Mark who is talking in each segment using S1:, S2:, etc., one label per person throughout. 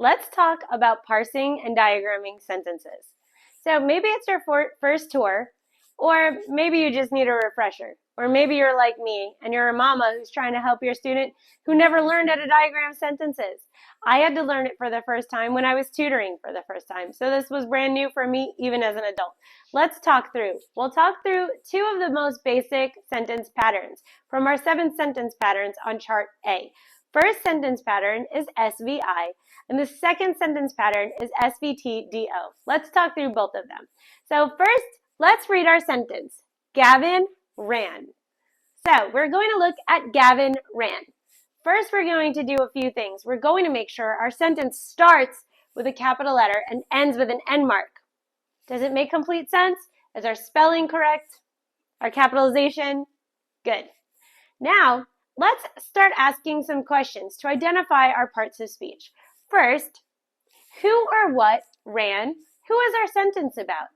S1: let's talk about parsing and diagramming sentences. So maybe it's your first tour, or maybe you just need a refresher, or maybe you're like me and you're a mama who's trying to help your student who never learned how to diagram sentences. I had to learn it for the first time when I was tutoring for the first time, so this was brand new for me even as an adult. Let's talk through. We'll talk through two of the most basic sentence patterns from our 7 sentence patterns on chart A. First sentence pattern is SVI, and the second sentence pattern is SVTDO. Let's talk through both of them. So first, let's read our sentence. Gavin ran. So we're going to look at Gavin ran. First, we're going to do a few things. We're going to make sure our sentence starts with a capital letter and ends with an end mark. Does it make complete sense? Is our spelling correct? Our capitalization? Good. Now, let's start asking some questions to identify our parts of speech. First, who or what ran? Who is our sentence about?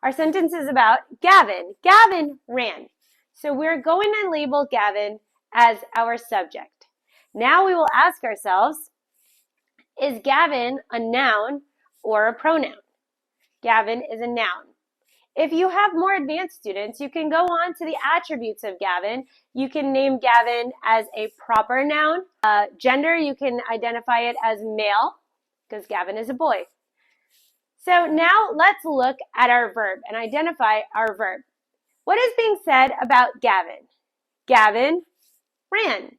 S1: Our sentence is about Gavin. Gavin ran. So we're going to label Gavin as our subject. Now we will ask ourselves, is Gavin a noun or a pronoun? Gavin is a noun. If you have more advanced students, you can go on to the attributes of Gavin. You can name Gavin as a proper noun. Gender, you can identify it as male because Gavin is a boy. So now let's look at our verb and identify our verb. What is being said about Gavin? Gavin ran.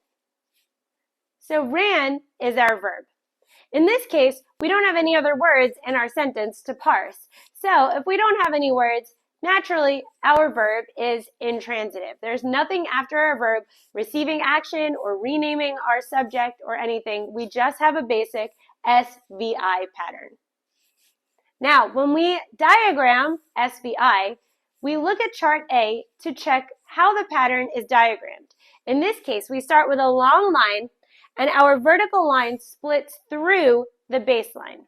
S1: So ran is our verb. In this case, we don't have any other words in our sentence to parse. So if we don't have any words, naturally, our verb is intransitive. There's nothing after our verb receiving action or renaming our subject or anything. We just have a basic SVI pattern. Now, when we diagram SVI, we look at chart A to check how the pattern is diagrammed. In this case, we start with a long line and our vertical line splits through the baseline.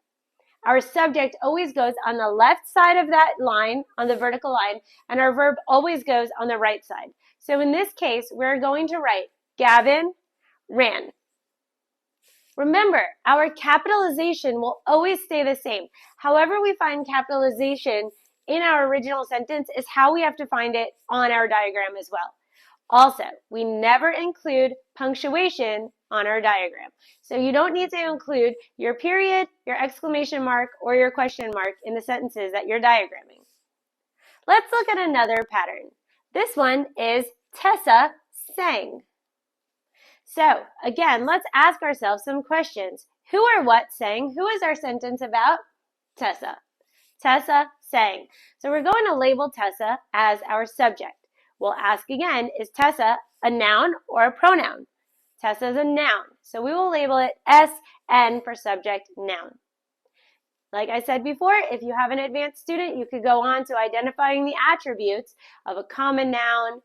S1: Our subject always goes on the left side of that line, on the vertical line, and our verb always goes on the right side. So in this case, we're going to write Gavin ran. Remember, our capitalization will always stay the same. However we find capitalization in our original sentence is how we have to find it on our diagram as well. Also, we never include punctuation on our diagram. So you don't need to include your period, your exclamation mark, or your question mark in the sentences that you're diagramming. Let's look at another pattern. This one is Tessa sang. So again, let's ask ourselves some questions. Who or what sang? Who is our sentence about? Tessa. Tessa sang. So we're going to label Tessa as our subject. We'll ask again, is Tessa a noun or a pronoun? Tessa is a noun, so we will label it SN for subject noun. Like I said before, if you have an advanced student, you could go on to identifying the attributes of a common noun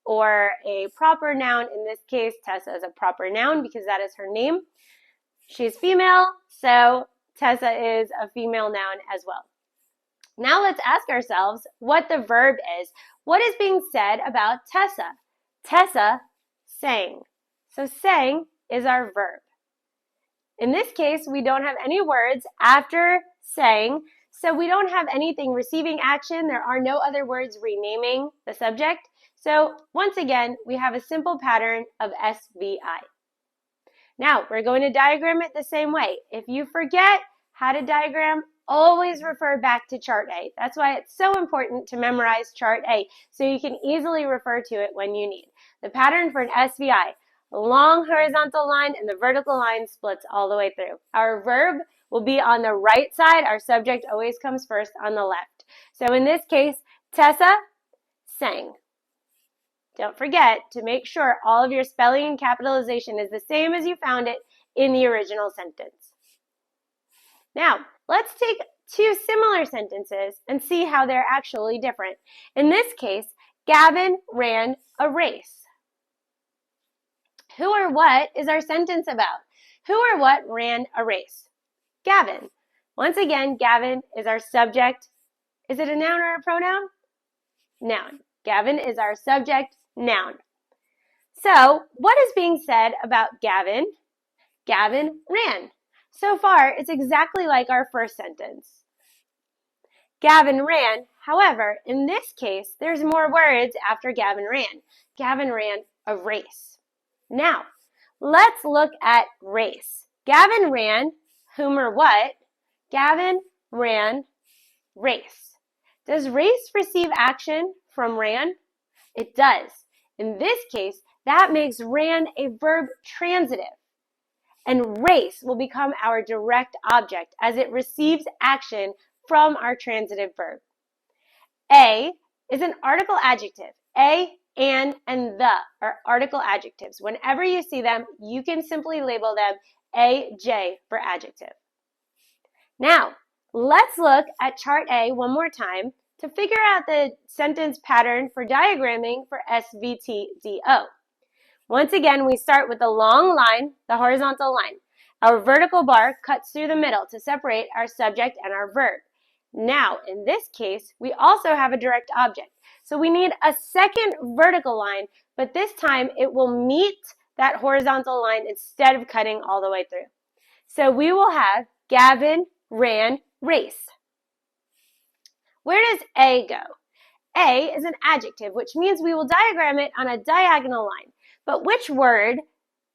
S1: or a proper noun. In this case, Tessa is a proper noun because that is her name. She's female, so Tessa is a female noun as well. Now let's ask ourselves what the verb is. What is being said about Tessa? Tessa sang. So sang is our verb. In this case, we don't have any words after sang, so we don't have anything receiving action. There are no other words renaming the subject. So once again, we have a simple pattern of SVI. Now, we're going to diagram it the same way. If you forget how to diagram, always refer back to chart A. That's why it's so important to memorize chart A, so you can easily refer to it when you need. The pattern for an SVI, a long horizontal line and the vertical line splits all the way through. Our verb will be on the right side. Our subject always comes first on the left. So in this case, Tessa sang. Don't forget to make sure all of your spelling and capitalization is the same as you found it in the original sentence. Now, let's take two similar sentences and see how they're actually different. In this case, Gavin ran a race. Who or what is our sentence about? Who or what ran a race? Gavin. Once again, Gavin is our subject. Is it a noun or a pronoun? Noun. Gavin is our subject, noun. So, what is being said about Gavin? Gavin ran. So far, it's exactly like our first sentence. Gavin ran. However, in this case, there's more words after Gavin ran. Gavin ran a race. Now, let's look at race. Gavin ran whom or what? Gavin ran race. Does race receive action from ran? It does. In this case, that makes ran a verb transitive. And race will become our direct object as it receives action from our transitive verb. A is an article adjective. A, and the are article adjectives. Whenever you see them, you can simply label them AJ for adjective. Now, let's look at chart A one more time to figure out the sentence pattern for diagramming for SVTDO. Once again, we start with the long line, the horizontal line. Our vertical bar cuts through the middle to separate our subject and our verb. Now, in this case, we also have a direct object. So we need a second vertical line, but this time it will meet that horizontal line instead of cutting all the way through. So we will have Gavin ran race. Where does A go? A is an adjective, which means we will diagram it on a diagonal line. But which word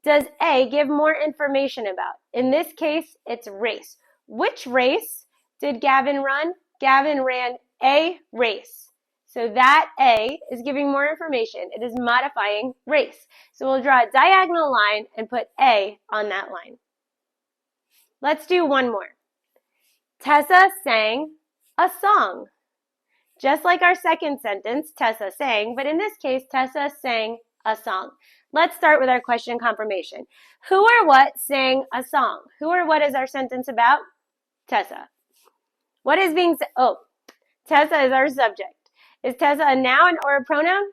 S1: does A give more information about? In this case, it's race. Which race did Gavin run? Gavin ran a race. So that A is giving more information. It is modifying race. So we'll draw a diagonal line and put A on that line. Let's do one more. Tessa sang a song. Just like our second sentence, Tessa sang, but in this case, Tessa sang a song. Let's start with our question confirmation. Who or what sang a song? Who or what is our sentence about? Tessa. What is being said? Oh, Tessa is our subject. Is Tessa a noun or a pronoun?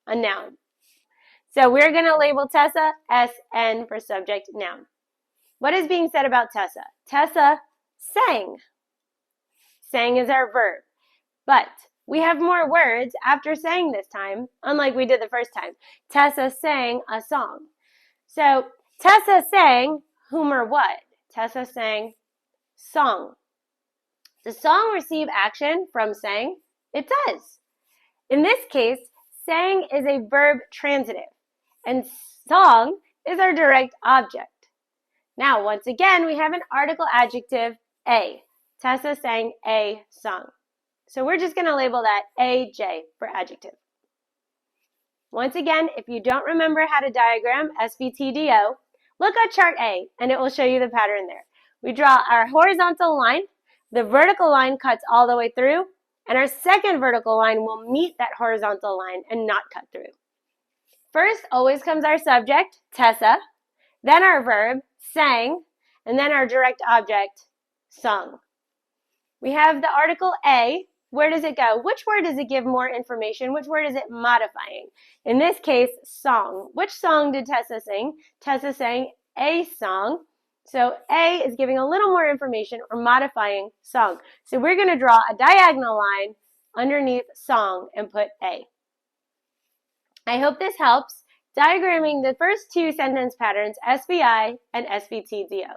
S1: A noun. So we're going to label Tessa SN for subject noun. What is being said about Tessa? Tessa sang. Sang is our verb. But we have more words after sang this time, unlike we did the first time. Tessa sang a song. So Tessa sang whom or what? Tessa sang song. Does song receive action from sang? It does. In this case, sang is a verb transitive, and song is our direct object. Now, once again, we have an article adjective, a. Tessa sang a song. So we're just going to label that AJ for adjective. Once again, if you don't remember how to diagram SVTDO, look at chart A and it will show you the pattern there. We draw our horizontal line, the vertical line cuts all the way through, and our second vertical line will meet that horizontal line and not cut through. First always comes our subject, Tessa, then our verb, sang, and then our direct object, sung. We have the article A. Where does it go? Which word does it give more information? Which word is it modifying? In this case, song. Which song did Tessa sing? Tessa sang a song. So A is giving a little more information or modifying song. So we're going to draw a diagonal line underneath song and put A. I hope this helps diagramming the first two sentence patterns, SVI and SVTDO.